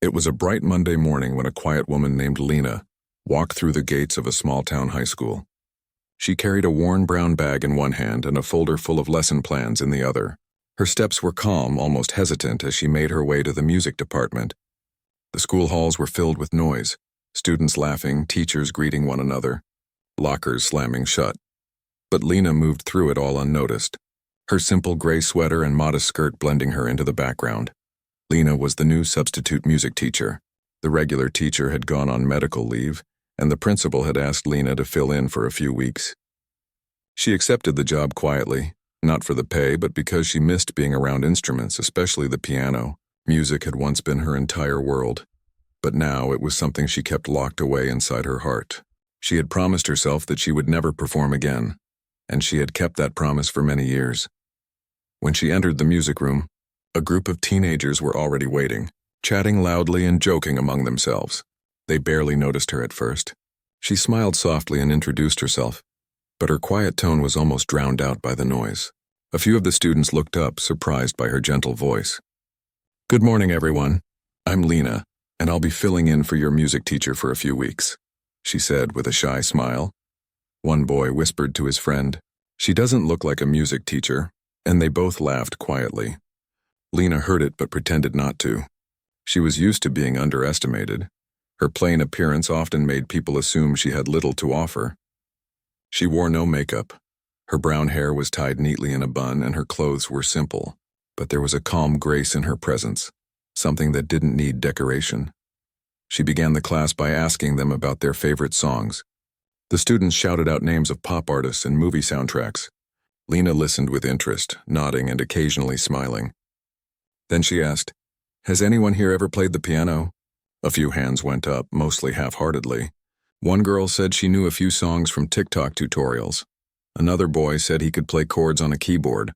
It was a bright Monday morning when a quiet woman named Lena walked through the gates of a small-town high school. She carried a worn brown bag in one hand and a folder full of lesson plans in the other. Her steps were calm, almost hesitant, as she made her way to the music department. The school halls were filled with noise, students laughing, teachers greeting one another, lockers slamming shut. But Lena moved through it all unnoticed, her simple gray sweater and modest skirt blending her into the background. Lena was the new substitute music teacher. The regular teacher had gone on medical leave, and the principal had asked Lena to fill in for a few weeks. She accepted the job quietly, not for the pay, but because she missed being around instruments, especially the piano. Music had once been her entire world, but now it was something she kept locked away inside her heart. She had promised herself that she would never perform again, and she had kept that promise for many years. When she entered the music room, a group of teenagers were already waiting, chatting loudly and joking among themselves. They barely noticed her at first. She smiled softly and introduced herself, but her quiet tone was almost drowned out by the noise. A few of the students looked up, surprised by her gentle voice. "Good morning, everyone. I'm Lena, and I'll be filling in for your music teacher for a few weeks," she said with a shy smile. One boy whispered to his friend, "She doesn't look like a music teacher," and they both laughed quietly. Lena heard it but pretended not to. She was used to being underestimated. Her plain appearance often made people assume she had little to offer. She wore no makeup. Her brown hair was tied neatly in a bun and her clothes were simple, but there was a calm grace in her presence, something that didn't need decoration. She began the class by asking them about their favorite songs. The students shouted out names of pop artists and movie soundtracks. Lena listened with interest, nodding and occasionally smiling. Then she asked, "Has anyone here ever played the piano?" A few hands went up, mostly half-heartedly. One girl said she knew a few songs from TikTok tutorials. Another boy said he could play chords on a keyboard.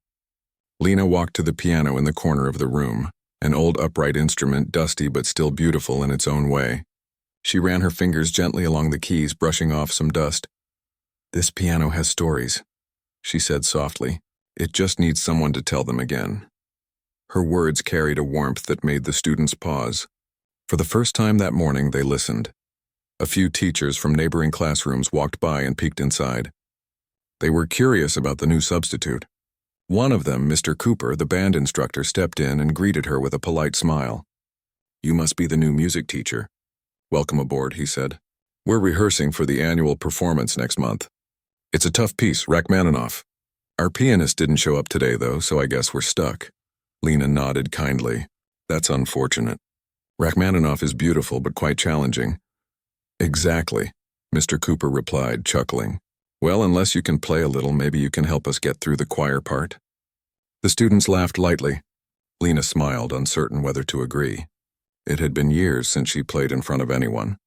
Lena walked to the piano in the corner of the room, an old upright instrument, dusty but still beautiful in its own way. She ran her fingers gently along the keys, brushing off some dust. "This piano has stories," she said softly. "It just needs someone to tell them again." Her words carried a warmth that made the students pause. For the first time that morning, they listened. A few teachers from neighboring classrooms walked by and peeked inside. They were curious about the new substitute. One of them, Mr. Cooper, the band instructor, stepped in and greeted her with a polite smile. "You must be the new music teacher. Welcome aboard," he said. "We're rehearsing for the annual performance next month. It's a tough piece, Rachmaninoff. Our pianist didn't show up today, though, so I guess we're stuck." Lena nodded kindly. "That's unfortunate. Rachmaninoff is beautiful but quite challenging." "Exactly," Mr. Cooper replied, chuckling. "Well, unless you can play a little, maybe you can help us get through the choir part." The students laughed lightly. Lena smiled, uncertain whether to agree. It had been years since she played in front of anyone,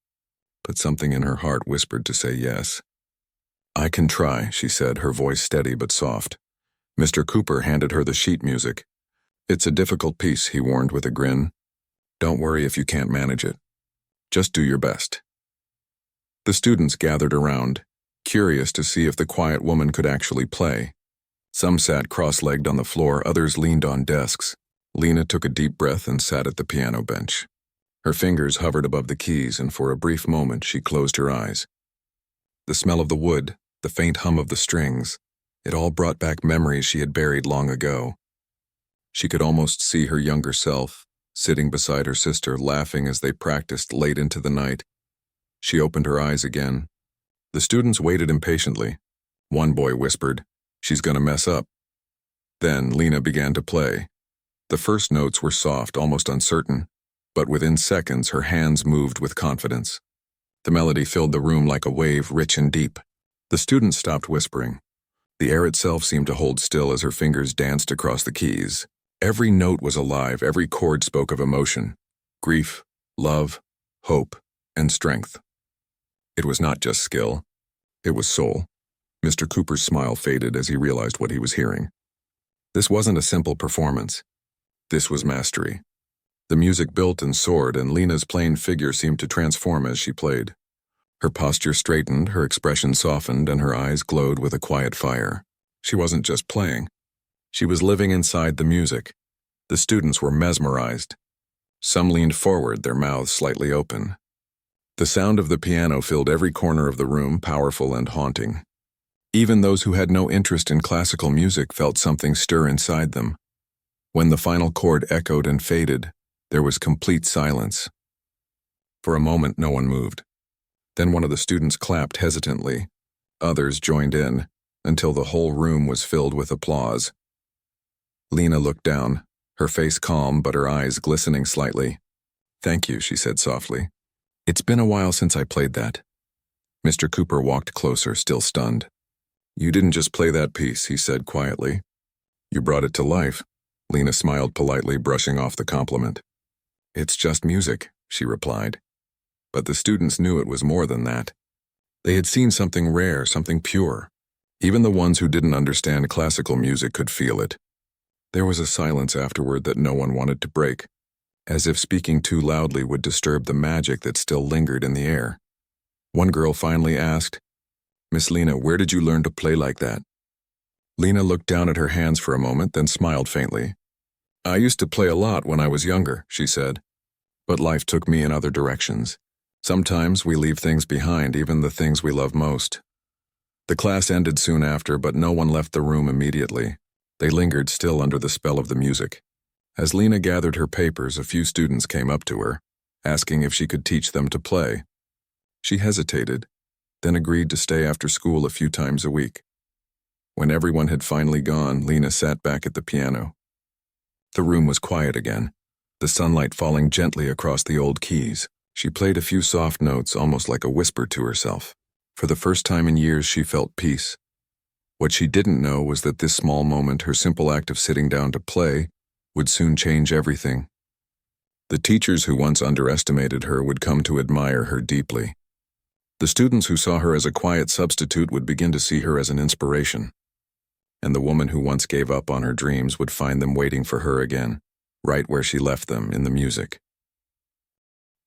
but something in her heart whispered to say yes. "I can try," she said, her voice steady but soft. Mr. Cooper handed her the sheet music. "It's a difficult piece," he warned with a grin. "Don't worry if you can't manage it. Just do your best." The students gathered around, curious to see if the quiet woman could actually play. Some sat cross-legged on the floor, others leaned on desks. Lena took a deep breath and sat at the piano bench. Her fingers hovered above the keys, and for a brief moment she closed her eyes. The smell of the wood, the faint hum of the strings, it all brought back memories she had buried long ago. She could almost see her younger self, sitting beside her sister, laughing as they practiced late into the night. She opened her eyes again. The students waited impatiently. One boy whispered, "She's gonna mess up." Then Lena began to play. The first notes were soft, almost uncertain, but within seconds her hands moved with confidence. The melody filled the room like a wave, rich and deep. The students stopped whispering. The air itself seemed to hold still as her fingers danced across the keys. Every note was alive, every chord spoke of emotion, grief, love, hope, and strength. It was not just skill, it was soul. Mr. Cooper's smile faded as he realized what he was hearing. This wasn't a simple performance. This was mastery. The music built and soared, and Lena's plain figure seemed to transform as she played. Her posture straightened, her expression softened, and her eyes glowed with a quiet fire. She wasn't just playing. She was living inside the music. The students were mesmerized. Some leaned forward, their mouths slightly open. The sound of the piano filled every corner of the room, powerful and haunting. Even those who had no interest in classical music felt something stir inside them. When the final chord echoed and faded, there was complete silence. For a moment, no one moved. Then one of the students clapped hesitantly. Others joined in, until the whole room was filled with applause. Lena looked down, her face calm but her eyes glistening slightly. "Thank you," she said softly. "It's been a while since I played that." Mr. Cooper walked closer, still stunned. "You didn't just play that piece," he said quietly. "You brought it to life." Lena smiled politely, brushing off the compliment. "It's just music," she replied. But the students knew it was more than that. They had seen something rare, something pure. Even the ones who didn't understand classical music could feel it. There was a silence afterward that no one wanted to break, as if speaking too loudly would disturb the magic that still lingered in the air. One girl finally asked, "Miss Lena, where did you learn to play like that?" Lena looked down at her hands for a moment, then smiled faintly. "I used to play a lot when I was younger," she said. "But life took me in other directions. Sometimes we leave things behind, even the things we love most." The class ended soon after, but no one left the room immediately. They lingered still under the spell of the music. As Lena gathered her papers, a few students came up to her, asking if she could teach them to play. She hesitated, then agreed to stay after school a few times a week. When everyone had finally gone, Lena sat back at the piano. The room was quiet again, the sunlight falling gently across the old keys. She played a few soft notes, almost like a whisper to herself. For the first time in years, she felt peace. What she didn't know was that this small moment, her simple act of sitting down to play, would soon change everything. The teachers who once underestimated her would come to admire her deeply. The students who saw her as a quiet substitute would begin to see her as an inspiration. And the woman who once gave up on her dreams would find them waiting for her again, right where she left them, in the music.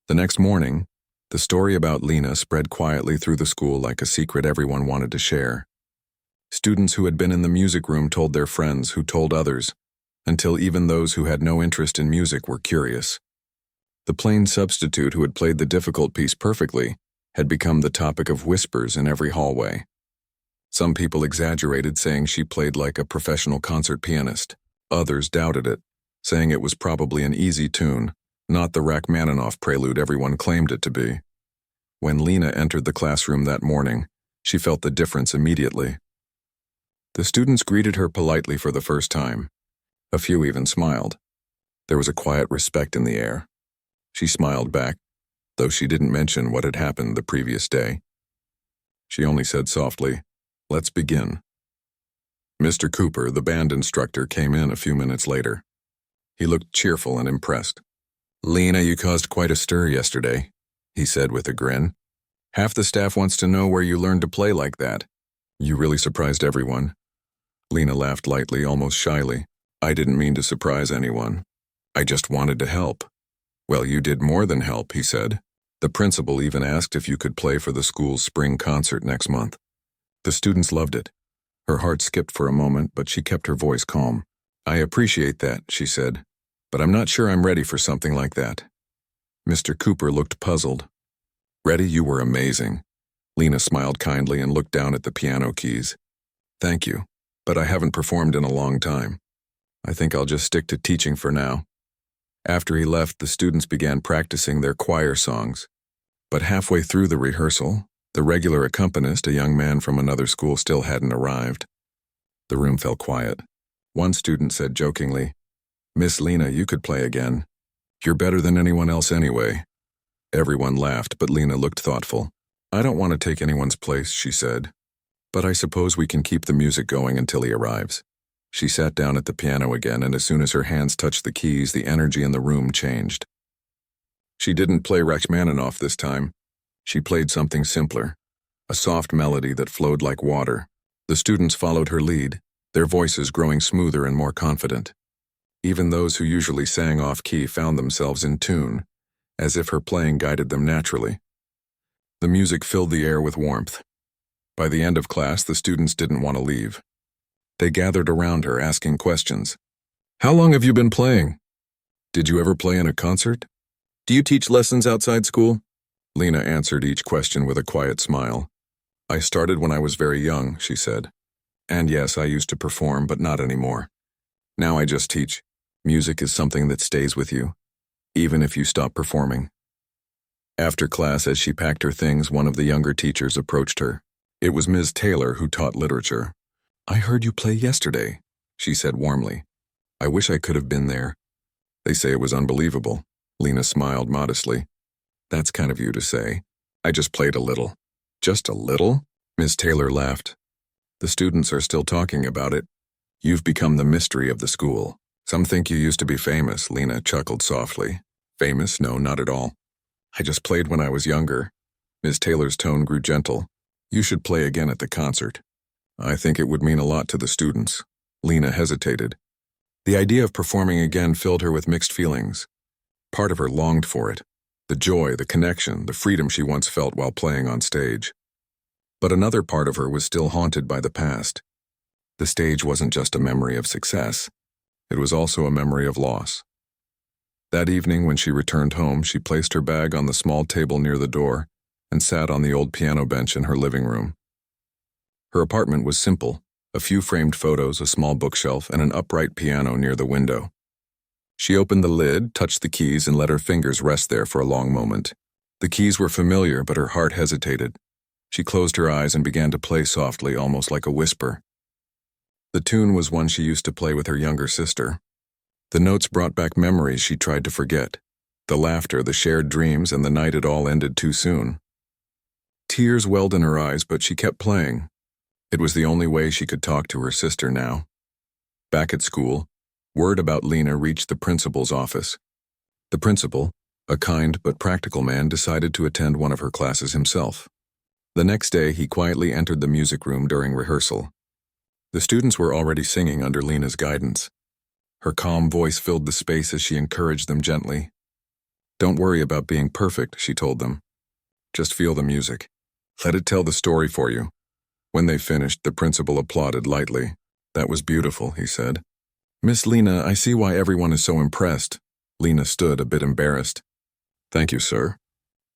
The next morning, the story about Lena spread quietly through the school like a secret everyone wanted to share. Students who had been in the music room told their friends, who told others, until even those who had no interest in music were curious. The plain substitute who had played the difficult piece perfectly had become the topic of whispers in every hallway. Some people exaggerated, saying she played like a professional concert pianist. Others doubted it, saying it was probably an easy tune, not the Rachmaninoff prelude everyone claimed it to be. When Lena entered the classroom that morning, she felt the difference immediately. The students greeted her politely for the first time. A few even smiled. There was a quiet respect in the air. She smiled back, though she didn't mention what had happened the previous day. She only said softly, "Let's begin." Mr. Cooper, the band instructor, came in a few minutes later. He looked cheerful and impressed. "Lena, you caused quite a stir yesterday," he said with a grin. "Half the staff wants to know where you learned to play like that. You really surprised everyone." Lena laughed lightly, almost shyly. "I didn't mean to surprise anyone. I just wanted to help." "Well, you did more than help," he said. "The principal even asked if you could play for the school's spring concert next month." The students loved it. Her heart skipped for a moment, but she kept her voice calm. "I appreciate that," she said, "but I'm not sure I'm ready for something like that." Mr. Cooper looked puzzled. "Ready? You were amazing." Lena smiled kindly and looked down at the piano keys. "Thank you, but I haven't performed in a long time. I think I'll just stick to teaching for now." After he left, the students began practicing their choir songs. But halfway through the rehearsal, the regular accompanist, a young man from another school, still hadn't arrived. The room fell quiet. One student said jokingly, "Miss Lena, you could play again. You're better than anyone else anyway." Everyone laughed, but Lena looked thoughtful. "I don't want to take anyone's place," she said, "but I suppose we can keep the music going until he arrives." She sat down at the piano again, and as soon as her hands touched the keys, the energy in the room changed. She didn't play Rachmaninoff this time. She played something simpler, a soft melody that flowed like water. The students followed her lead, their voices growing smoother and more confident. Even those who usually sang off-key found themselves in tune, as if her playing guided them naturally. The music filled the air with warmth. By the end of class, the students didn't want to leave. They gathered around her, asking questions. "How long have you been playing? Did you ever play in a concert?" Do you teach lessons outside school? Lena answered each question with a quiet smile. I started when I was very young, she said. And yes, I used to perform, but not anymore. Now I just teach. Music is something that stays with you, even if you stop performing. After class, as she packed her things, one of the younger teachers approached her. It was Ms. Taylor, who taught literature. I heard you play yesterday, she said warmly. I wish I could have been there. They say it was unbelievable. Lena smiled modestly. That's kind of you to say. I just played a little. Just a little? Ms. Taylor laughed. The students are still talking about it. You've become the mystery of the school. Some think you used to be famous, Lena chuckled softly. Famous? No, not at all. I just played when I was younger. Ms. Taylor's tone grew gentle. You should play again at the concert. I think it would mean a lot to the students. Lena hesitated. The idea of performing again filled her with mixed feelings. Part of her longed for it. The joy, the connection, the freedom she once felt while playing on stage. But another part of her was still haunted by the past. The stage wasn't just a memory of success. It was also a memory of loss. That evening, when she returned home, she placed her bag on the small table near the door and sat on the old piano bench in her living room. Her apartment was simple, a few framed photos, a small bookshelf, and an upright piano near the window. She opened the lid, touched the keys, and let her fingers rest there for a long moment. The keys were familiar, but her heart hesitated. She closed her eyes and began to play softly, almost like a whisper. The tune was one she used to play with her younger sister. The notes brought back memories she tried to forget. The laughter, the shared dreams, and the night it all ended too soon. Tears welled in her eyes, but she kept playing. It was the only way she could talk to her sister now. Back at school, word about Lena reached the principal's office. The principal, a kind but practical man, decided to attend one of her classes himself. The next day, he quietly entered the music room during rehearsal. The students were already singing under Lena's guidance. Her calm voice filled the space as she encouraged them gently. Don't worry about being perfect, she told them. Just feel the music. Let it tell the story for you. When they finished, the principal applauded lightly. That was beautiful, he said. Miss Lena, I see why everyone is so impressed. Lena stood, a bit embarrassed. Thank you, sir.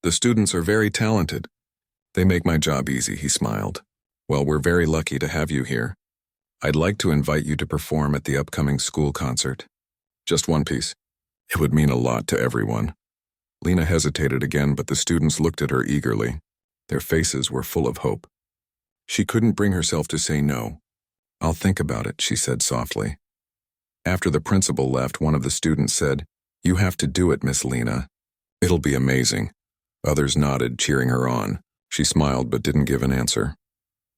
The students are very talented. They make my job easy, he smiled. Well, we're very lucky to have you here. I'd like to invite you to perform at the upcoming school concert. Just one piece. It would mean a lot to everyone. Lena hesitated again, but the students looked at her eagerly. Their faces were full of hope. She couldn't bring herself to say no. I'll think about it, she said softly. After the principal left, one of the students said, You have to do it, Miss Lena. It'll be amazing. Others nodded, cheering her on. She smiled but didn't give an answer.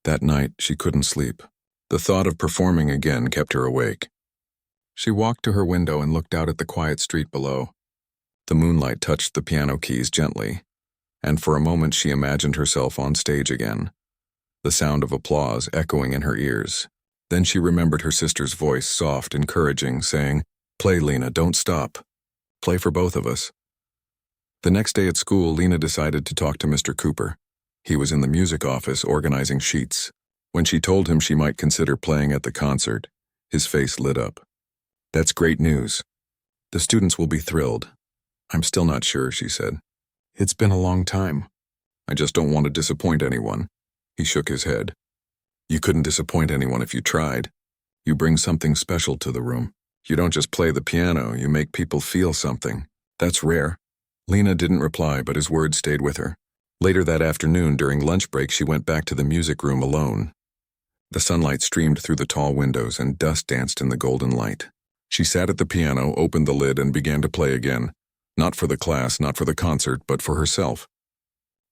That night, she couldn't sleep. The thought of performing again kept her awake. She walked to her window and looked out at the quiet street below. The moonlight touched the piano keys gently, and for a moment she imagined herself on stage again, the sound of applause echoing in her ears. Then she remembered her sister's voice, soft, encouraging, saying, Play, Lena, don't stop. Play for both of us. The next day at school, Lena decided to talk to Mr. Cooper. He was in the music office organizing sheets. When she told him she might consider playing at the concert, his face lit up. That's great news. The students will be thrilled. I'm still not sure, she said. It's been a long time. I just don't want to disappoint anyone. He shook his head. You couldn't disappoint anyone if you tried. You bring something special to the room. You don't just play the piano, you make people feel something. That's rare. Lena didn't reply, but his words stayed with her. Later that afternoon, during lunch break, she went back to the music room alone. The sunlight streamed through the tall windows and dust danced in the golden light. She sat at the piano, opened the lid, and began to play again. Not for the class, not for the concert, but for herself.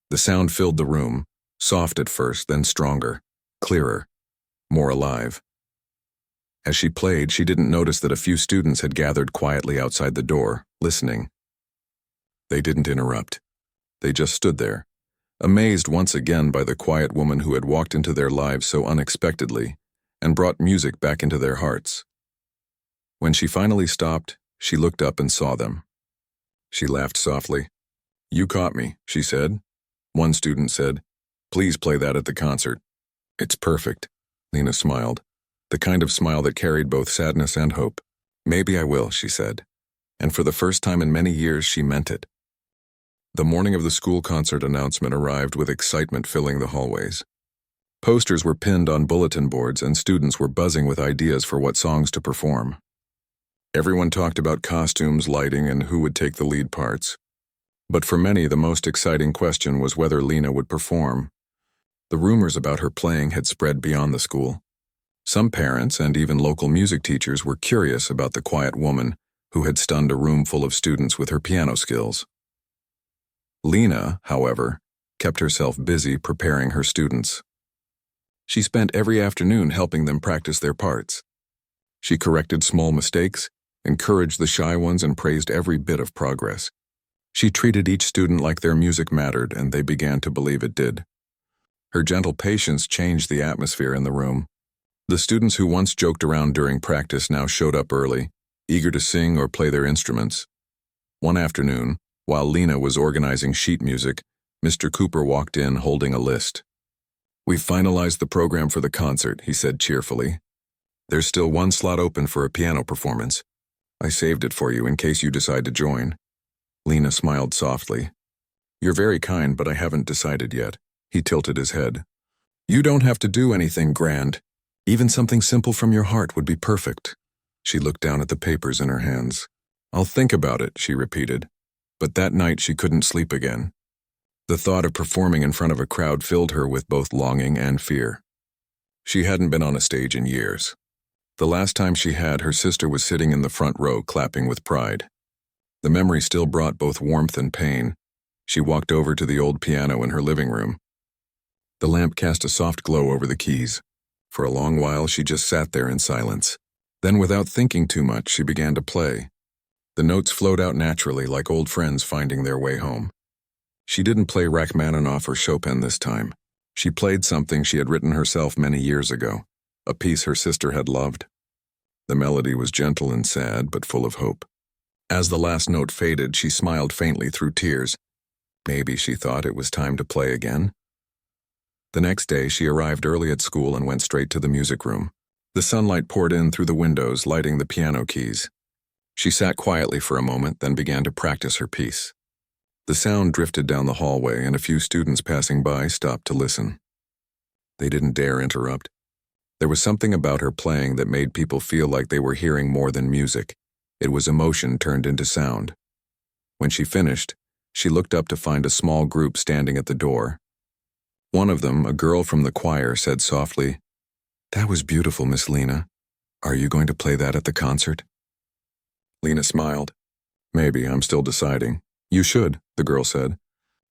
The sound filled the room, soft at first, then stronger, clearer, more alive. As she played, she didn't notice that a few students had gathered quietly outside the door, listening. They didn't interrupt. They just stood there, amazed once again by the quiet woman who had walked into their lives so unexpectedly and brought music back into their hearts. When she finally stopped, she looked up and saw them. She laughed softly. You caught me, she said. One student said, Please play that at the concert. It's perfect. Lena smiled, the kind of smile that carried both sadness and hope. Maybe I will, she said. And for the first time in many years, she meant it. The morning of the school concert announcement arrived with excitement filling the hallways. Posters were pinned on bulletin boards and students were buzzing with ideas for what songs to perform. Everyone talked about costumes, lighting, and who would take the lead parts. But for many, the most exciting question was whether Lena would perform. The rumors about her playing had spread beyond the school. Some parents and even local music teachers were curious about the quiet woman who had stunned a room full of students with her piano skills. Lena, however, kept herself busy preparing her students. She spent every afternoon helping them practice their parts. She corrected small mistakes, encouraged the shy ones, and praised every bit of progress. She treated each student like their music mattered, and they began to believe it did. Her gentle patience changed the atmosphere in the room. The students who once joked around during practice now showed up early, eager to sing or play their instruments. One afternoon, while Lena was organizing sheet music, Mr. Cooper walked in holding a list. "We've finalized the program for the concert," he said cheerfully. "There's still one slot open for a piano performance. I saved it for you in case you decide to join." Lena smiled softly. "You're very kind, but I haven't decided yet." He tilted his head. "You don't have to do anything grand. Even something simple from your heart would be perfect." She looked down at the papers in her hands. "I'll think about it," she repeated. But that night she couldn't sleep again. The thought of performing in front of a crowd filled her with both longing and fear. She hadn't been on a stage in years. The last time she had, her sister was sitting in the front row clapping with pride. The memory still brought both warmth and pain. She walked over to the old piano in her living room. The lamp cast a soft glow over the keys. For a long while she just sat there in silence. Then, without thinking too much, she began to play. The notes flowed out naturally, like old friends finding their way home. She didn't play Rachmaninoff or Chopin this time. She played something she had written herself many years ago, a piece her sister had loved. The melody was gentle and sad, but full of hope. As the last note faded, she smiled faintly through tears. Maybe, she thought, it was time to play again. The next day, she arrived early at school and went straight to the music room. The sunlight poured in through the windows, lighting the piano keys. She sat quietly for a moment, then began to practice her piece. The sound drifted down the hallway, and a few students passing by stopped to listen. They didn't dare interrupt. There was something about her playing that made people feel like they were hearing more than music. It was emotion turned into sound. When she finished, she looked up to find a small group standing at the door. One of them, a girl from the choir, said softly, "That was beautiful, Miss Lena. Are you going to play that at the concert?" Lena smiled. "Maybe, I'm still deciding." "You should," the girl said.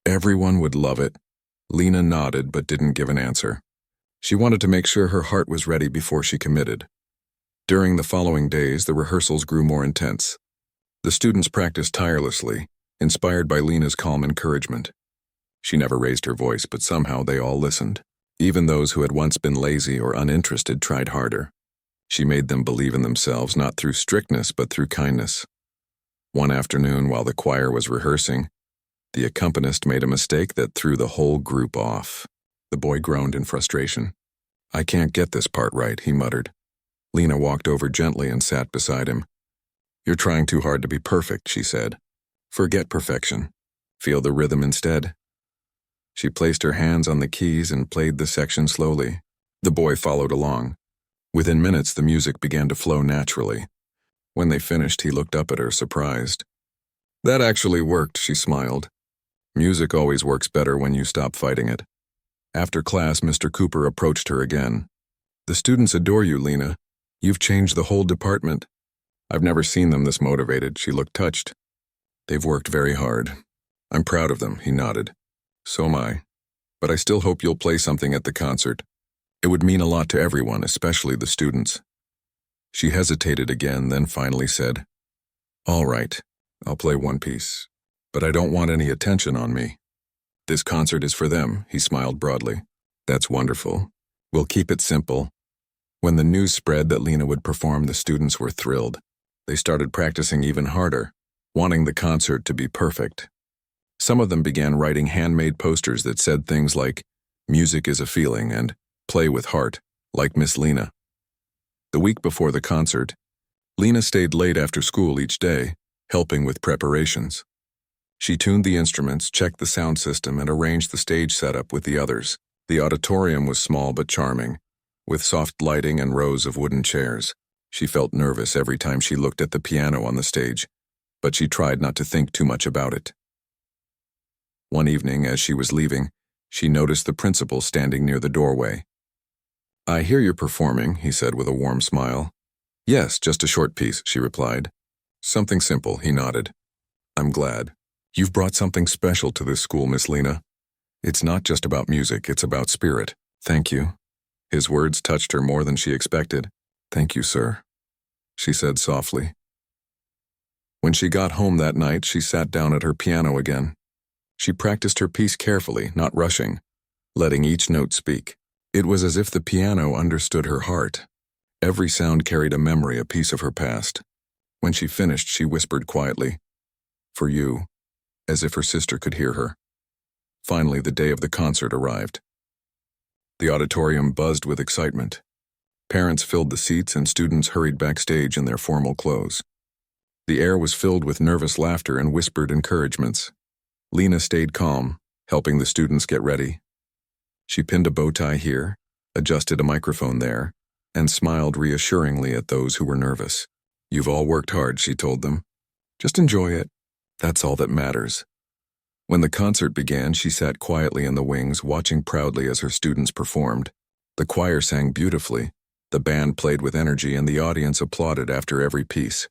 "Everyone would love it." Lena nodded but didn't give an answer. She wanted to make sure her heart was ready before she committed. During the following days, the rehearsals grew more intense. The students practiced tirelessly, inspired by Lena's calm encouragement. She never raised her voice, but somehow they all listened. Even those who had once been lazy or uninterested tried harder. She made them believe in themselves, not through strictness, but through kindness. One afternoon, while the choir was rehearsing, the accompanist made a mistake that threw the whole group off. The boy groaned in frustration. "I can't get this part right," he muttered. Lena walked over gently and sat beside him. "You're trying too hard to be perfect," she said. "Forget perfection. Feel the rhythm instead." She placed her hands on the keys and played the section slowly. The boy followed along. Within minutes, the music began to flow naturally. When they finished, he looked up at her, surprised. "That actually worked," she smiled. "Music always works better when you stop fighting it." After class, Mr. Cooper approached her again. "The students adore you, Lena. You've changed the whole department." "I've never seen them this motivated." She looked touched. "They've worked very hard. I'm proud of them," he nodded. "So am I. But I still hope you'll play something at the concert. It would mean a lot to everyone, especially the students." She hesitated again, then finally said, "All right, I'll play one piece. But I don't want any attention on me." "This concert is for them," he smiled broadly. "That's wonderful. We'll keep it simple." When the news spread that Lena would perform, the students were thrilled. They started practicing even harder, wanting the concert to be perfect. Some of them began writing handmade posters that said things like, "Music is a feeling," and "Play with heart," like Miss Lena. The week before the concert, Lena stayed late after school each day, helping with preparations. She tuned the instruments, checked the sound system, and arranged the stage setup with the others. The auditorium was small but charming, with soft lighting and rows of wooden chairs. She felt nervous every time she looked at the piano on the stage, but she tried not to think too much about it. One evening, as she was leaving, she noticed the principal standing near the doorway. "I hear you're performing," he said with a warm smile. "Yes, just a short piece," she replied. "Something simple," he nodded. "I'm glad. You've brought something special to this school, Miss Lena. It's not just about music, it's about spirit." "Thank you." His words touched her more than she expected. "Thank you, sir," she said softly. When she got home that night, she sat down at her piano again. She practiced her piece carefully, not rushing, letting each note speak. It was as if the piano understood her heart. Every sound carried a memory, a piece of her past. When she finished, she whispered quietly, "For you," as if her sister could hear her. Finally, the day of the concert arrived. The auditorium buzzed with excitement. Parents filled the seats and students hurried backstage in their formal clothes. The air was filled with nervous laughter and whispered encouragements. Lena stayed calm, helping the students get ready. She pinned a bow tie here, adjusted a microphone there, and smiled reassuringly at those who were nervous. "You've all worked hard," she told them. "Just enjoy it. That's all that matters." When the concert began, she sat quietly in the wings, watching proudly as her students performed. The choir sang beautifully, the band played with energy, and the audience applauded after every piece.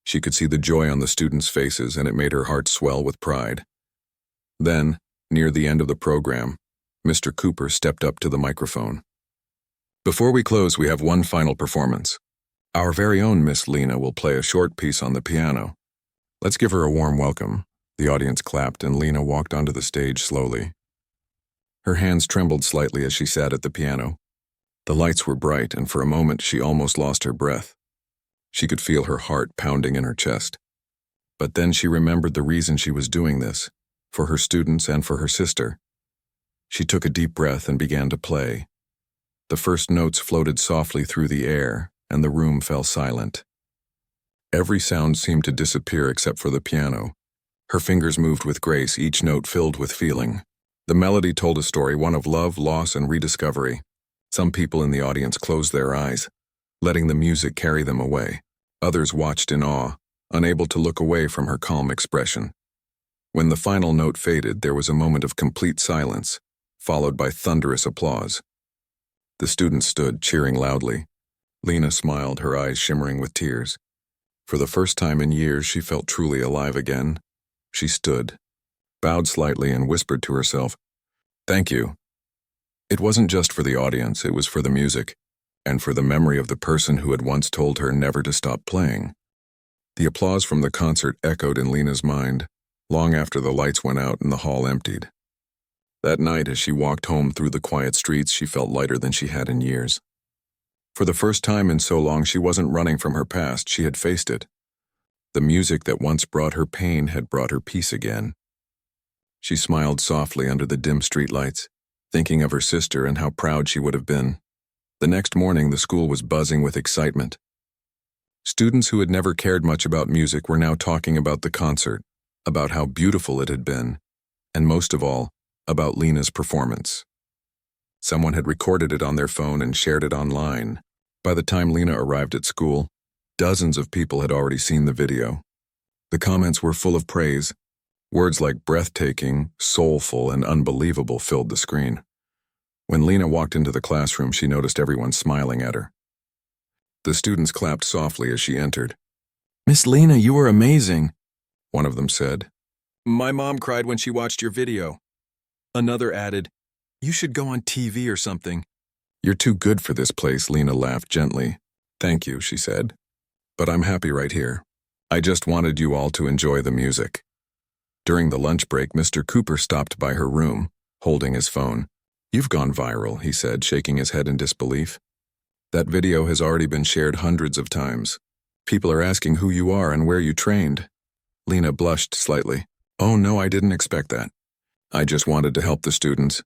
She could see the joy on the students' faces, and it made her heart swell with pride. Then, near the end of the program, Mr. Cooper stepped up to the microphone. "Before we close, we have one final performance. Our very own Miss Lena will play a short piece on the piano. Let's give her a warm welcome." The audience clapped, and Lena walked onto the stage slowly. Her hands trembled slightly as she sat at the piano. The lights were bright, and for a moment she almost lost her breath. She could feel her heart pounding in her chest. But then she remembered the reason she was doing this, for her students and for her sister. She took a deep breath and began to play. The first notes floated softly through the air, and the room fell silent. Every sound seemed to disappear except for the piano. Her fingers moved with grace, each note filled with feeling. The melody told a story, one of love, loss, and rediscovery. Some people in the audience closed their eyes, letting the music carry them away. Others watched in awe, unable to look away from her calm expression. When the final note faded, there was a moment of complete silence, followed by thunderous applause. The students stood, cheering loudly. Lena smiled, her eyes shimmering with tears. For the first time in years, she felt truly alive again. She stood, bowed slightly, and whispered to herself, "Thank you." It wasn't just for the audience, it was for the music, and for the memory of the person who had once told her never to stop playing. The applause from the concert echoed in Lena's mind, long after the lights went out and the hall emptied. That night, as she walked home through the quiet streets, she felt lighter than she had in years. For the first time in so long, she wasn't running from her past, she had faced it. The music that once brought her pain had brought her peace again. She smiled softly under the dim streetlights, thinking of her sister and how proud she would have been. The next morning, the school was buzzing with excitement. Students who had never cared much about music were now talking about the concert, about how beautiful it had been, and most of all, about Lena's performance. Someone had recorded it on their phone and shared it online. By the time Lena arrived at school, dozens of people had already seen the video. The comments were full of praise. Words like breathtaking, soulful, and unbelievable filled the screen. When Lena walked into the classroom, she noticed everyone smiling at her. The students clapped softly as she entered. "Miss Lena, you were amazing," one of them said. "My mom cried when she watched your video." Another added, "You should go on TV or something." "You're too good for this place," Lena laughed gently. "Thank you," she said. "But I'm happy right here. I just wanted you all to enjoy the music." During the lunch break, Mr. Cooper stopped by her room, holding his phone. "You've gone viral," he said, shaking his head in disbelief. "That video has already been shared hundreds of times. People are asking who you are and where you trained." Lena blushed slightly. "Oh no, I didn't expect that. I just wanted to help the students."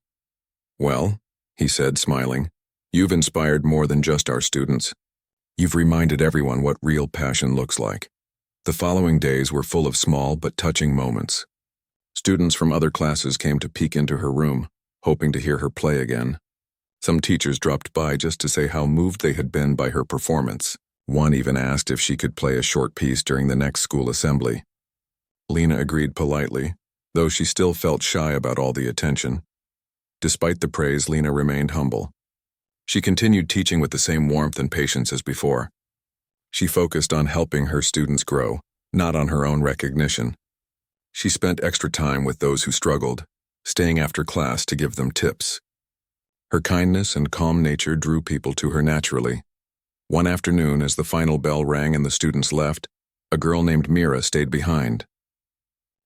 "Well," he said, smiling, "you've inspired more than just our students. You've reminded everyone what real passion looks like." The following days were full of small but touching moments. Students from other classes came to peek into her room, hoping to hear her play again. Some teachers dropped by just to say how moved they had been by her performance. One even asked if she could play a short piece during the next school assembly. Lena agreed politely, though she still felt shy about all the attention. Despite the praise, Lena remained humble. She continued teaching with the same warmth and patience as before. She focused on helping her students grow, not on her own recognition. She spent extra time with those who struggled, staying after class to give them tips. Her kindness and calm nature drew people to her naturally. One afternoon, as the final bell rang and the students left, a girl named Mira stayed behind.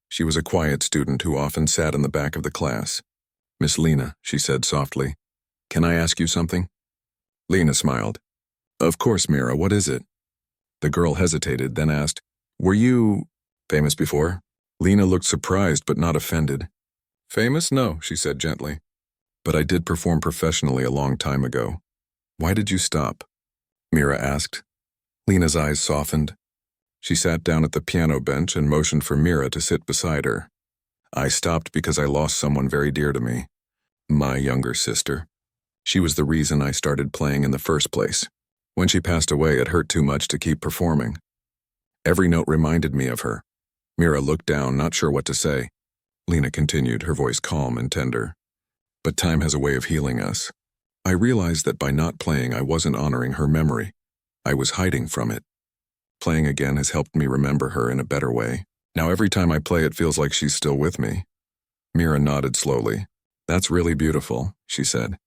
She was a quiet student who often sat in the back of the class. "Miss Lena," she said softly, "can I ask you something?" Lena smiled. "Of course, Mira, what is it?" The girl hesitated, then asked, "Were you famous before?" Lena looked surprised but not offended. "Famous? No," she said gently. "But I did perform professionally a long time ago. Why did you stop?" Mira asked. Lena's eyes softened. She sat down at the piano bench and motioned for Mira to sit beside her. "I stopped because I lost someone very dear to me. My younger sister. She was the reason I started playing in the first place. When she passed away, it hurt too much to keep performing. Every note reminded me of her." Mira looked down, not sure what to say. Lena continued, her voice calm and tender. "But time has a way of healing us. I realized that by not playing, I wasn't honoring her memory. I was hiding from it. Playing again has helped me remember her in a better way. Now every time I play, it feels like she's still with me." Mira nodded slowly. "That's really beautiful," she said.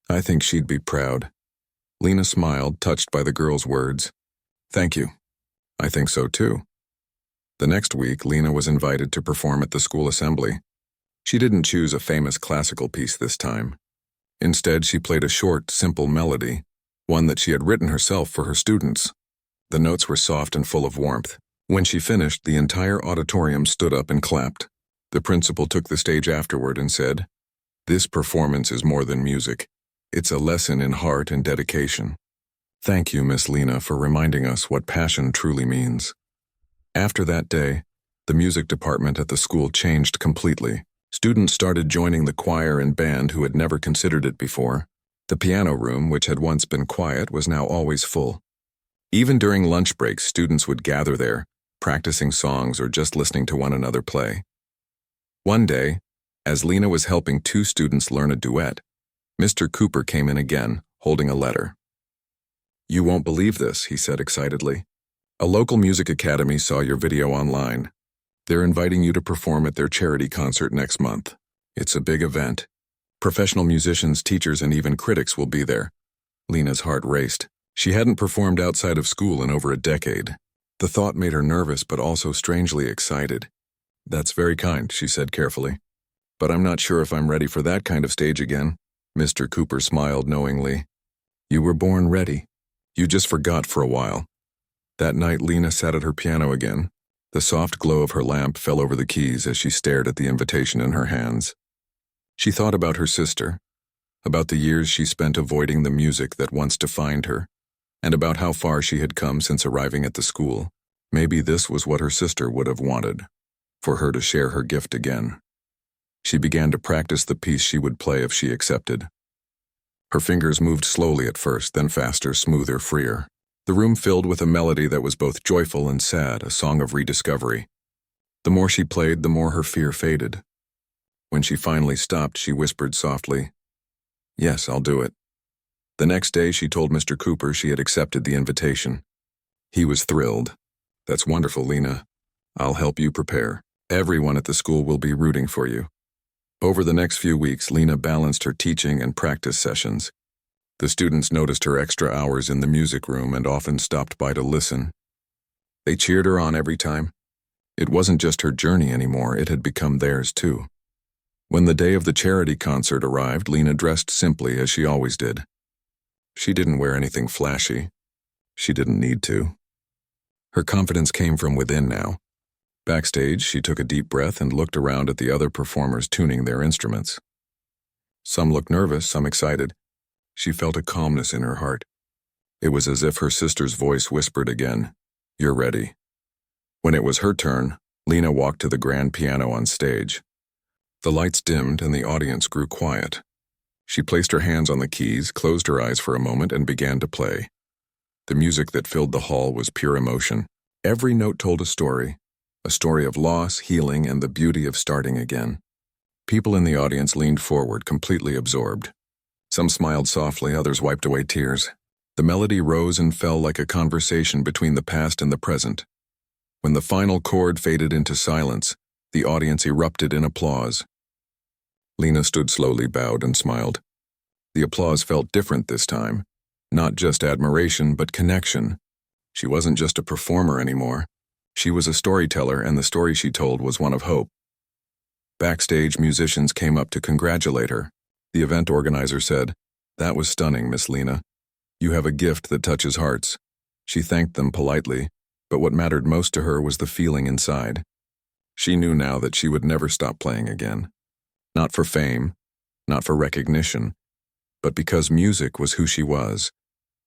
"I think she'd be proud." Lena smiled, touched by the girl's words. "Thank you. I think so too." The next week, Lena was invited to perform at the school assembly. She didn't choose a famous classical piece this time. Instead, she played a short, simple melody, one that she had written herself for her students. The notes were soft and full of warmth. When she finished, the entire auditorium stood up and clapped. The principal took the stage afterward and said, "This performance is more than music. It's a lesson in heart and dedication. Thank you, Miss Lena, for reminding us what passion truly means." After that day, the music department at the school changed completely. Students started joining the choir and band who had never considered it before. The piano room, which had once been quiet, was now always full. Even during lunch breaks, students would gather there, practicing songs or just listening to one another play. One day, as Lena was helping two students learn a duet, Mr. Cooper came in again, holding a letter. "You won't believe this," he said excitedly. "A local music academy saw your video online. They're inviting you to perform at their charity concert next month. It's a big event. Professional musicians, teachers, and even critics will be there." Lena's heart raced. She hadn't performed outside of school in over a decade. The thought made her nervous but also strangely excited. "That's very kind," she said carefully. "But I'm not sure if I'm ready for that kind of stage again." Mr. Cooper smiled knowingly. "You were born ready. You just forgot for a while." That night, Lena sat at her piano again. The soft glow of her lamp fell over the keys as she stared at the invitation in her hands. She thought about her sister, about the years she spent avoiding the music that once defined her, and about how far she had come since arriving at the school. Maybe this was what her sister would have wanted, for her to share her gift again. She began to practice the piece she would play if she accepted. Her fingers moved slowly at first, then faster, smoother, freer. The room filled with a melody that was both joyful and sad, a song of rediscovery. The more she played, the more her fear faded. When she finally stopped, she whispered softly, "Yes, I'll do it." The next day, she told Mr. Cooper she had accepted the invitation. He was thrilled. "That's wonderful, Lena. I'll help you prepare. Everyone at the school will be rooting for you." Over the next few weeks, Lena balanced her teaching and practice sessions. The students noticed her extra hours in the music room and often stopped by to listen. They cheered her on every time. It wasn't just her journey anymore, it had become theirs too. When the day of the charity concert arrived, Lena dressed simply as she always did. She didn't wear anything flashy. She didn't need to. Her confidence came from within now. Backstage, she took a deep breath and looked around at the other performers tuning their instruments. Some looked nervous, some excited. She felt a calmness in her heart. It was as if her sister's voice whispered again, "You're ready." When it was her turn, Lena walked to the grand piano on stage. The lights dimmed and the audience grew quiet. She placed her hands on the keys, closed her eyes for a moment, and began to play. The music that filled the hall was pure emotion. Every note told a story of loss, healing, and the beauty of starting again. People in the audience leaned forward, completely absorbed. Some smiled softly, others wiped away tears. The melody rose and fell like a conversation between the past and the present. When the final chord faded into silence, the audience erupted in applause. Lena stood slowly, bowed, and smiled. The applause felt different this time. Not just admiration, but connection. She wasn't just a performer anymore. She was a storyteller, and the story she told was one of hope. Backstage, musicians came up to congratulate her. The event organizer said, "That was stunning, Miss Lena. You have a gift that touches hearts." She thanked them politely, but what mattered most to her was the feeling inside. She knew now that she would never stop playing again. Not for fame, not for recognition, but because music was who she was,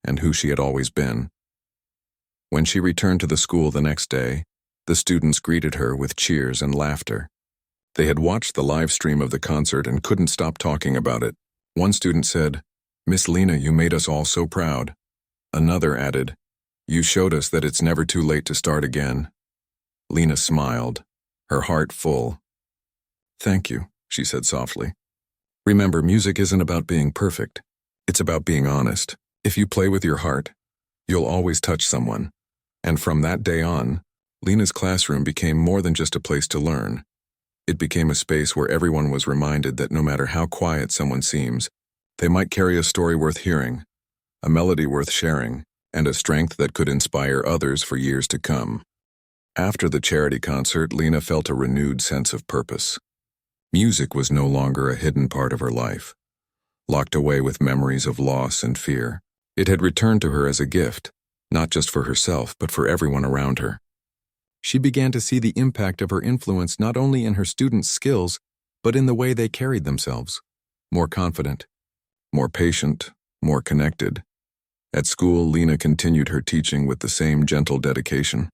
and who she had always been. When she returned to the school the next day, the students greeted her with cheers and laughter. They had watched the live stream of the concert and couldn't stop talking about it. One student said, "Miss Lena, you made us all so proud." Another added, "You showed us that it's never too late to start again." Lena smiled, her heart full. "Thank you," she said softly. "Remember, music isn't about being perfect. It's about being honest. If you play with your heart, you'll always touch someone." And from that day on, Lena's classroom became more than just a place to learn. It became a space where everyone was reminded that no matter how quiet someone seems, they might carry a story worth hearing, a melody worth sharing, and a strength that could inspire others for years to come. After the charity concert, Lena felt a renewed sense of purpose. Music was no longer a hidden part of her life, locked away with memories of loss and fear. It had returned to her as a gift, not just for herself, but for everyone around her. She began to see the impact of her influence not only in her students' skills, but in the way they carried themselves. More confident, more patient, more connected. At school, Lena continued her teaching with the same gentle dedication.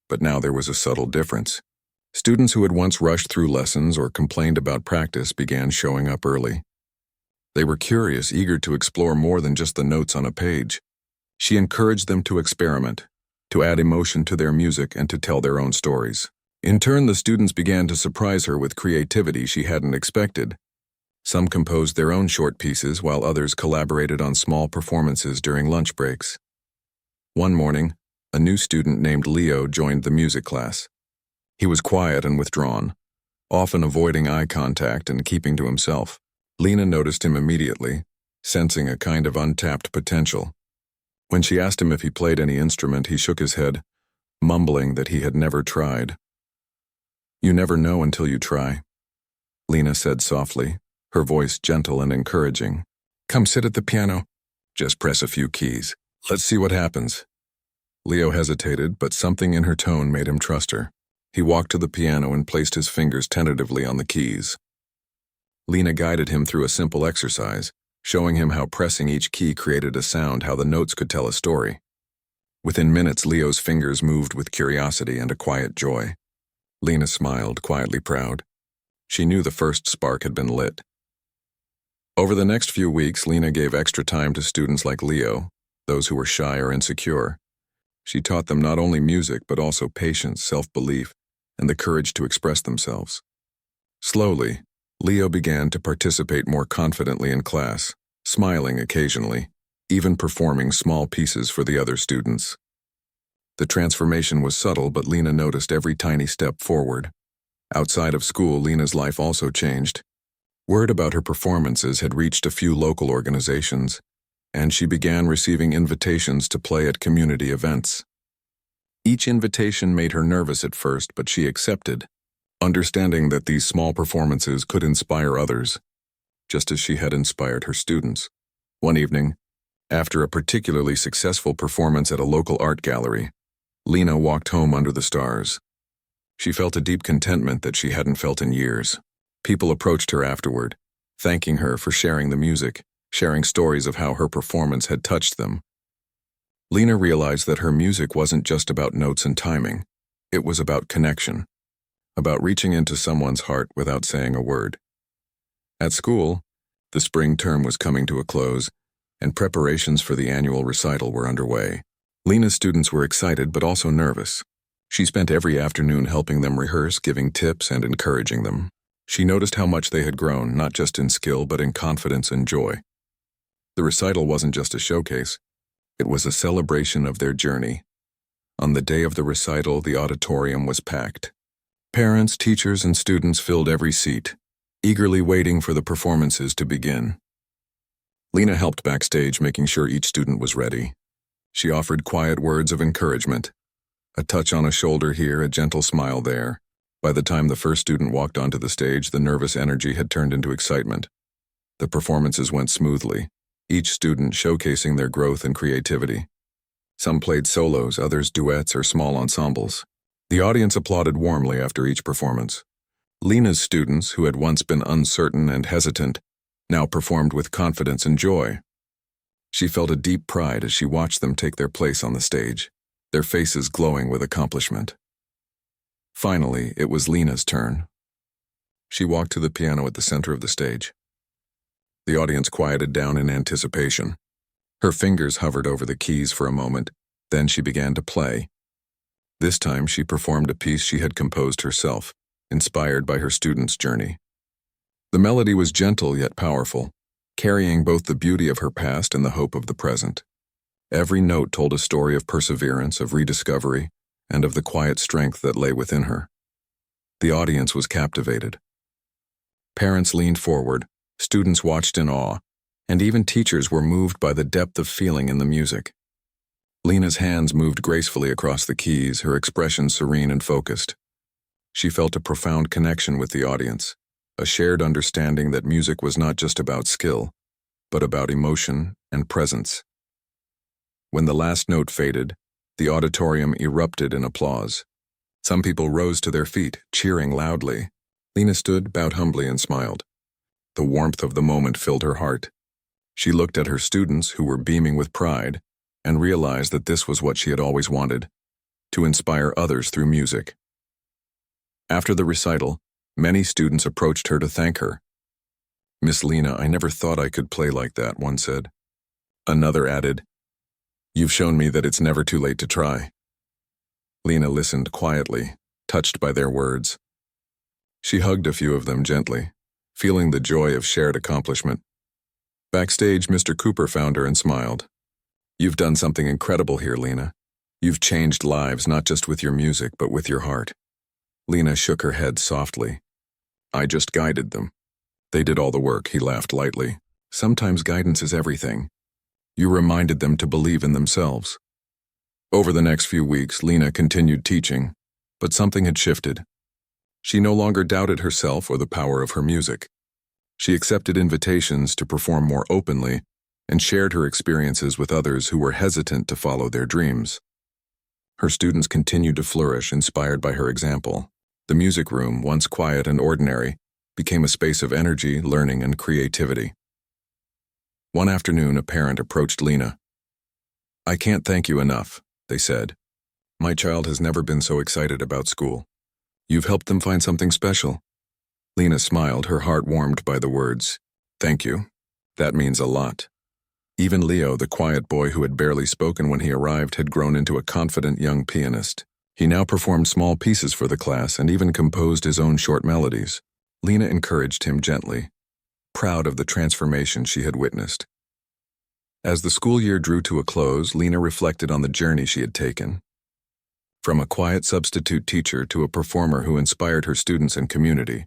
But now there was a subtle difference. Students who had once rushed through lessons or complained about practice began showing up early. They were curious, eager to explore more than just the notes on a page. She encouraged them to experiment, to add emotion to their music, and to tell their own stories. In turn, the students began to surprise her with creativity she hadn't expected. Some composed their own short pieces, while others collaborated on small performances during lunch breaks. One morning, a new student named Leo joined the music class. He was quiet and withdrawn, often avoiding eye contact and keeping to himself. Lena noticed him immediately, sensing a kind of untapped potential. When she asked him if he played any instrument, he shook his head, mumbling that he had never tried. "You never know until you try," Lena said softly, her voice gentle and encouraging. "Come sit at the piano. Just press a few keys. Let's see what happens." Leo hesitated, but something in her tone made him trust her. He walked to the piano and placed his fingers tentatively on the keys. Lena guided him through a simple exercise, showing him how pressing each key created a sound, how the notes could tell a story. Within minutes, Leo's fingers moved with curiosity and a quiet joy. Lena smiled, quietly proud. She knew the first spark had been lit. Over the next few weeks, Lena gave extra time to students like Leo, those who were shy or insecure. She taught them not only music, but also patience, self-belief, and the courage to express themselves. Slowly, Leo began to participate more confidently in class, smiling occasionally, even performing small pieces for the other students. The transformation was subtle, but Lena noticed every tiny step forward. Outside of school, Lena's life also changed. Word about her performances had reached a few local organizations, and she began receiving invitations to play at community events. Each invitation made her nervous at first, but she accepted, understanding that these small performances could inspire others, just as she had inspired her students. One evening, after a particularly successful performance at a local art gallery, Lena walked home under the stars. She felt a deep contentment that she hadn't felt in years. People approached her afterward, thanking her for sharing the music, sharing stories of how her performance had touched them. Lena realized that her music wasn't just about notes and timing. It was about connection. about reaching into someone's heart without saying a word. At school, the spring term was coming to a close, and preparations for the annual recital were underway. Lena's students were excited but also nervous. She spent every afternoon helping them rehearse, giving tips and encouraging them. She noticed how much they had grown, not just in skill but in confidence and joy. The recital wasn't just a showcase, it was a celebration of their journey. On the day of the recital, the auditorium was packed. Parents, teachers, and students filled every seat, eagerly waiting for the performances to begin. Lena helped backstage, making sure each student was ready. She offered quiet words of encouragement, a touch on a shoulder here, a gentle smile there. By the time the first student walked onto the stage, the nervous energy had turned into excitement. The performances went smoothly, each student showcasing their growth and creativity. Some played solos, others duets or small ensembles. The audience applauded warmly after each performance. Lena's students, who had once been uncertain and hesitant, now performed with confidence and joy. She felt a deep pride as she watched them take their place on the stage, their faces glowing with accomplishment. Finally, it was Lena's turn. She walked to the piano at the center of the stage. The audience quieted down in anticipation. Her fingers hovered over the keys for a moment, then she began to play. This time she performed a piece she had composed herself, inspired by her students' journey. The melody was gentle yet powerful, carrying both the beauty of her past and the hope of the present. Every note told a story of perseverance, of rediscovery, and of the quiet strength that lay within her. The audience was captivated. Parents leaned forward, students watched in awe, and even teachers were moved by the depth of feeling in the music. Lena's hands moved gracefully across the keys, her expression serene and focused. She felt a profound connection with the audience, a shared understanding that music was not just about skill, but about emotion and presence. When the last note faded, the auditorium erupted in applause. Some people rose to their feet, cheering loudly. Lena stood, bowed humbly, and smiled. The warmth of the moment filled her heart. She looked at her students, who were beaming with pride, and realized that this was what she had always wanted, to inspire others through music. After the recital, many students approached her to thank her. "Miss Lena, I never thought I could play like that," one said. Another added, "You've shown me that it's never too late to try." Lena listened quietly, touched by their words. She hugged a few of them gently, feeling the joy of shared accomplishment. Backstage, Mr. Cooper found her and smiled. "You've done something incredible here, Lena. You've changed lives not just with your music, but with your heart." Lena shook her head softly. "I just guided them. They did all the work," he laughed lightly. "Sometimes guidance is everything. You reminded them to believe in themselves." Over the next few weeks, Lena continued teaching, but something had shifted. She no longer doubted herself or the power of her music. She accepted invitations to perform more openly and shared her experiences with others who were hesitant to follow their dreams. Her students continued to flourish, inspired by her example. The music room, once quiet and ordinary, became a space of energy, learning, and creativity. One afternoon, a parent approached Lena. "I can't thank you enough," they said. "My child has never been so excited about school. You've helped them find something special." Lena smiled, her heart warmed by the words, "Thank you. That means a lot." Even Leo, the quiet boy who had barely spoken when he arrived, had grown into a confident young pianist. He now performed small pieces for the class and even composed his own short melodies. Lena encouraged him gently, proud of the transformation she had witnessed. As the school year drew to a close, Lena reflected on the journey she had taken. From a quiet substitute teacher to a performer who inspired her students and community,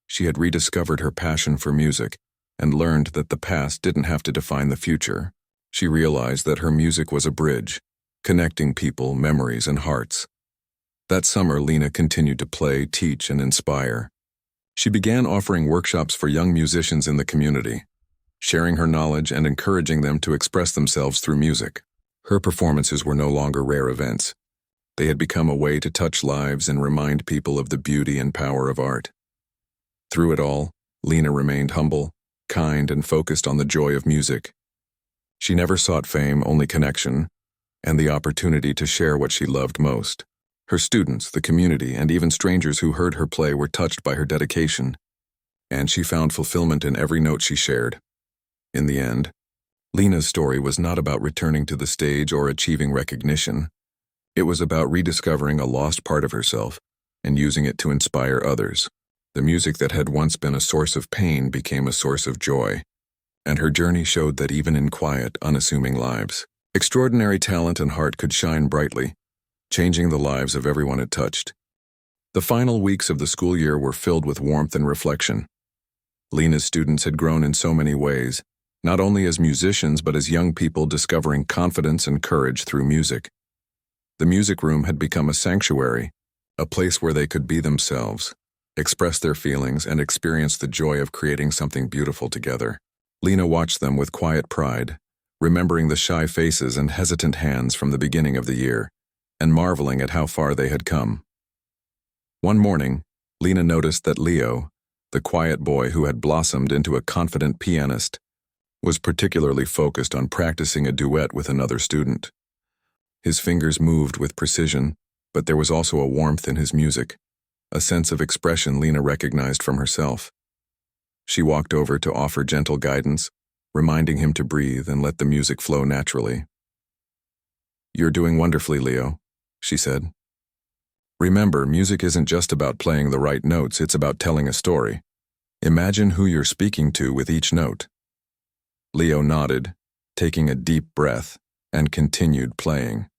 she had rediscovered her passion for music and learned that the past didn't have to define the future. She realized that her music was a bridge, connecting people, memories, and hearts. That summer, Lena continued to play, teach, and inspire. She began offering workshops for young musicians in the community, sharing her knowledge and encouraging them to express themselves through music. Her performances were no longer rare events. They had become a way to touch lives and remind people of the beauty and power of art. Through it all, Lena remained humble, kind, and focused on the joy of music. She never sought fame, only connection, and the opportunity to share what she loved most. Her students, the community, and even strangers who heard her play were touched by her dedication, and she found fulfillment in every note she shared. In the end, Lena's story was not about returning to the stage or achieving recognition. It was about rediscovering a lost part of herself and using it to inspire others. The music that had once been a source of pain became a source of joy, and her journey showed that even in quiet, unassuming lives, extraordinary talent and heart could shine brightly, changing the lives of everyone it touched. The final weeks of the school year were filled with warmth and reflection. Lena's students had grown in so many ways, not only as musicians but as young people discovering confidence and courage through music. The music room had become a sanctuary, a place where they could be themselves, express their feelings, and experience the joy of creating something beautiful together. Lena watched them with quiet pride, remembering the shy faces and hesitant hands from the beginning of the year, and marveling at how far they had come. One morning, Lena noticed that Leo, the quiet boy who had blossomed into a confident pianist, was particularly focused on practicing a duet with another student. His fingers moved with precision, but there was also a warmth in his music, a sense of expression Lena recognized from herself. She walked over to offer gentle guidance, reminding him to breathe and let the music flow naturally. "You're doing wonderfully, Leo," she said. "Remember, music isn't just about playing the right notes, it's about telling a story. Imagine who you're speaking to with each note." Leo nodded, taking a deep breath, and continued playing.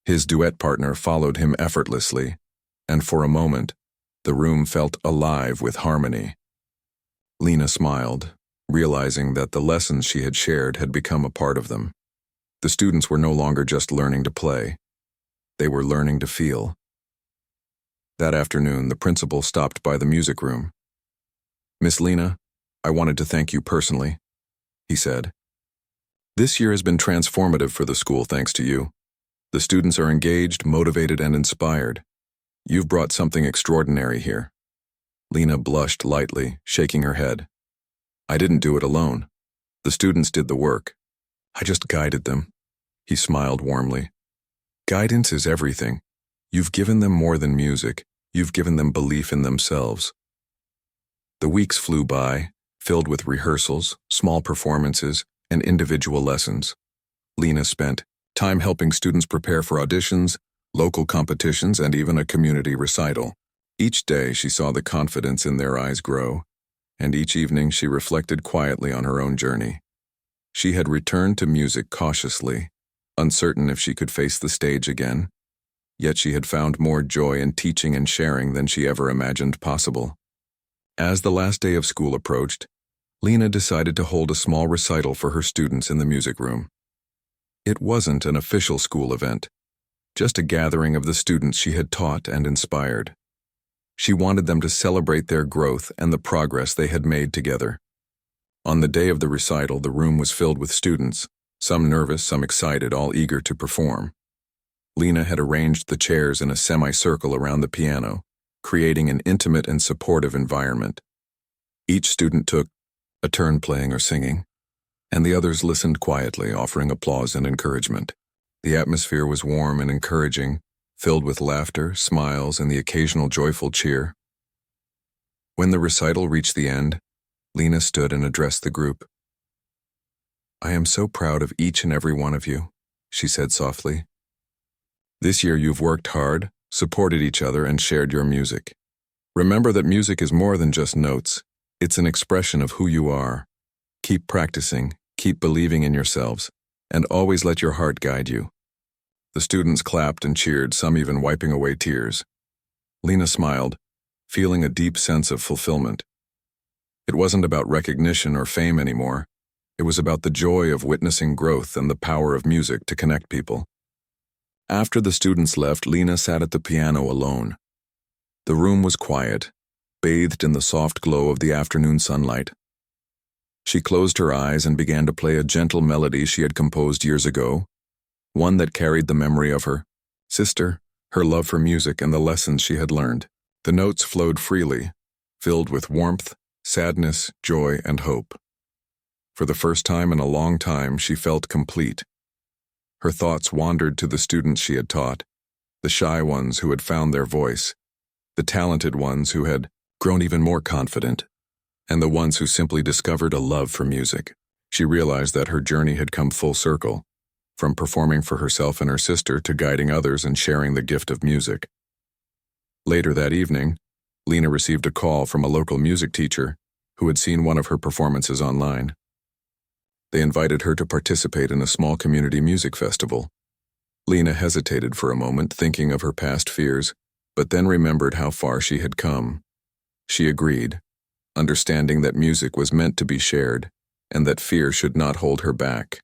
His duet partner followed him effortlessly, and for a moment, the room felt alive with harmony. Lena smiled, realizing that the lessons she had shared had become a part of them. The students were no longer just learning to play. They were learning to feel. That afternoon, the principal stopped by the music room. "Miss Lena, I wanted to thank you personally," he said. "This year has been transformative for the school thanks to you. The students are engaged, motivated, and inspired. You've brought something extraordinary here." Lena blushed lightly, shaking her head. "I didn't do it alone. The students did the work. I just guided them." He smiled warmly. "Guidance is everything. You've given them more than music. You've given them belief in themselves." The weeks flew by, filled with rehearsals, small performances, and individual lessons. Lena spent time helping students prepare for auditions, local competitions, and even a community recital. Each day she saw the confidence in their eyes grow, and each evening she reflected quietly on her own journey. She had returned to music cautiously, uncertain if she could face the stage again, yet she had found more joy in teaching and sharing than she ever imagined possible. As the last day of school approached, Lena decided to hold a small recital for her students in the music room. It wasn't an official school event, just a gathering of the students she had taught and inspired. She wanted them to celebrate their growth and the progress they had made together. On the day of the recital, the room was filled with students, some nervous, some excited, all eager to perform. Lena had arranged the chairs in a semicircle around the piano, creating an intimate and supportive environment. Each student took a turn playing or singing, and the others listened quietly, offering applause and encouragement. The atmosphere was warm and encouraging, filled with laughter, smiles, and the occasional joyful cheer. When the recital reached the end, Lena stood and addressed the group. "I am so proud of each and every one of you," she said softly. "This year you've worked hard, supported each other, and shared your music. Remember that music is more than just notes. It's an expression of who you are. Keep practicing, keep believing in yourselves, and always let your heart guide you." The students clapped and cheered, some even wiping away tears. Lena smiled, feeling a deep sense of fulfillment. It wasn't about recognition or fame anymore. It was about the joy of witnessing growth and the power of music to connect people. After the students left, Lena sat at the piano alone. The room was quiet, bathed in the soft glow of the afternoon sunlight. She closed her eyes and began to play a gentle melody she had composed years ago, one that carried the memory of her sister, her love for music, and the lessons she had learned. The notes flowed freely, filled with warmth, sadness, joy, and hope. For the first time in a long time, she felt complete. Her thoughts wandered to the students she had taught, The shy ones who had found their voice, the talented ones who had grown even more confident, and the ones who simply discovered a love for music. She realized that her journey had come full circle, from performing for herself and her sister to guiding others and sharing the gift of music. Later that evening, Lena received a call from a local music teacher who had seen one of her performances online. They invited her to participate in a small community music festival. Lena hesitated for a moment, thinking of her past fears, but then remembered how far she had come. She agreed, understanding that music was meant to be shared and that fear should not hold her back.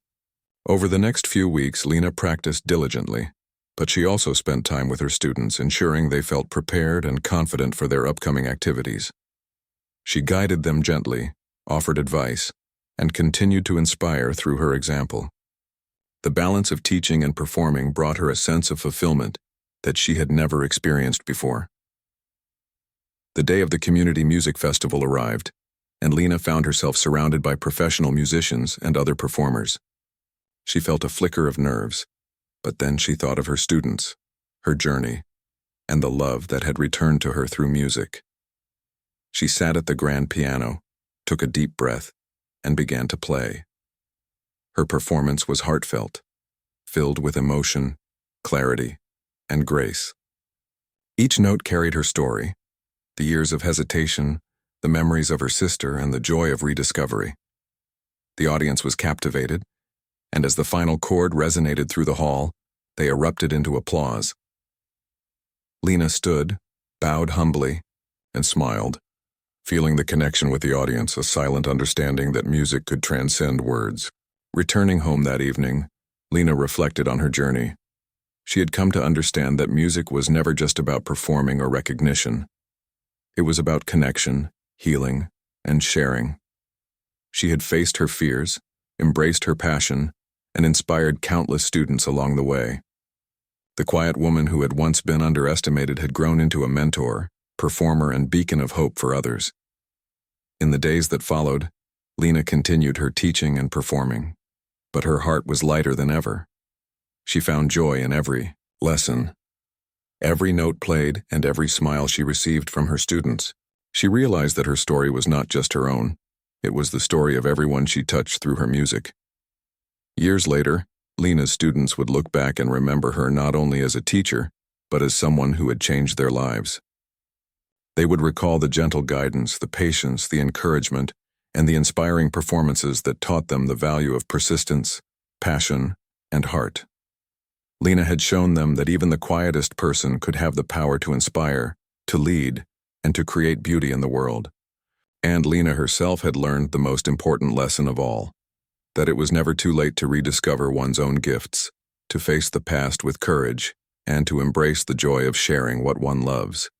Over the next few weeks, Lena practiced diligently, but she also spent time with her students, ensuring they felt prepared and confident for their upcoming activities. She guided them gently, offered advice, and continued to inspire through her example. The balance of teaching and performing brought her a sense of fulfillment that she had never experienced before. The day of the community music festival arrived, and Lena found herself surrounded by professional musicians and other performers. She felt a flicker of nerves, but then she thought of her students, her journey, and the love that had returned to her through music. She sat at the grand piano, took a deep breath, and began to play. Her performance was heartfelt, filled with emotion, clarity, and grace. Each note carried her story, the years of hesitation, the memories of her sister, and the joy of rediscovery. The audience was captivated, and as the final chord resonated through the hall, they erupted into applause. Lena stood, bowed humbly, and smiled, feeling the connection with the audience, a silent understanding that music could transcend words. Returning home that evening, Lena reflected on her journey. She had come to understand that music was never just about performing or recognition. It was about connection, healing, and sharing. She had faced her fears, embraced her passion, and inspired countless students along the way. The quiet woman who had once been underestimated had grown into a mentor, performer, and beacon of hope for others. In the days that followed, Lena continued her teaching and performing, but her heart was lighter than ever. She found joy in every lesson, every note played, and every smile she received from her students. She realized that her story was not just her own. It was the story of everyone she touched through her music. Years later, Lena's students would look back and remember her not only as a teacher, but as someone who had changed their lives. They would recall the gentle guidance, the patience, the encouragement, and the inspiring performances that taught them the value of persistence, passion, and heart. Lena had shown them that even the quietest person could have the power to inspire, to lead, and to create beauty in the world. And Lena herself had learned the most important lesson of all, that it was never too late to rediscover one's own gifts, to face the past with courage, and to embrace the joy of sharing what one loves.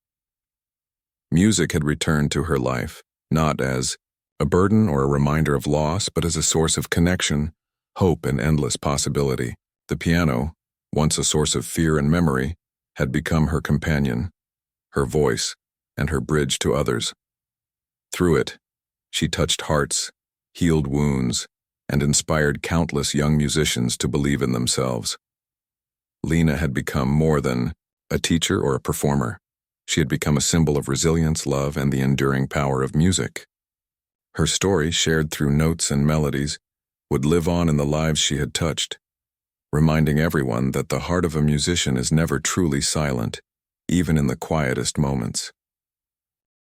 Music had returned to her life, not as a burden or a reminder of loss, but as a source of connection, hope, and endless possibility. The piano, once a source of fear and memory, had become her companion, her voice, and her bridge to others. Through it, she touched hearts, healed wounds, and inspired countless young musicians to believe in themselves. Lena had become more than a teacher or a performer. She had become a symbol of resilience, love, and the enduring power of music. Her story, shared through notes and melodies, would live on in the lives she had touched, reminding everyone that the heart of a musician is never truly silent, even in the quietest moments.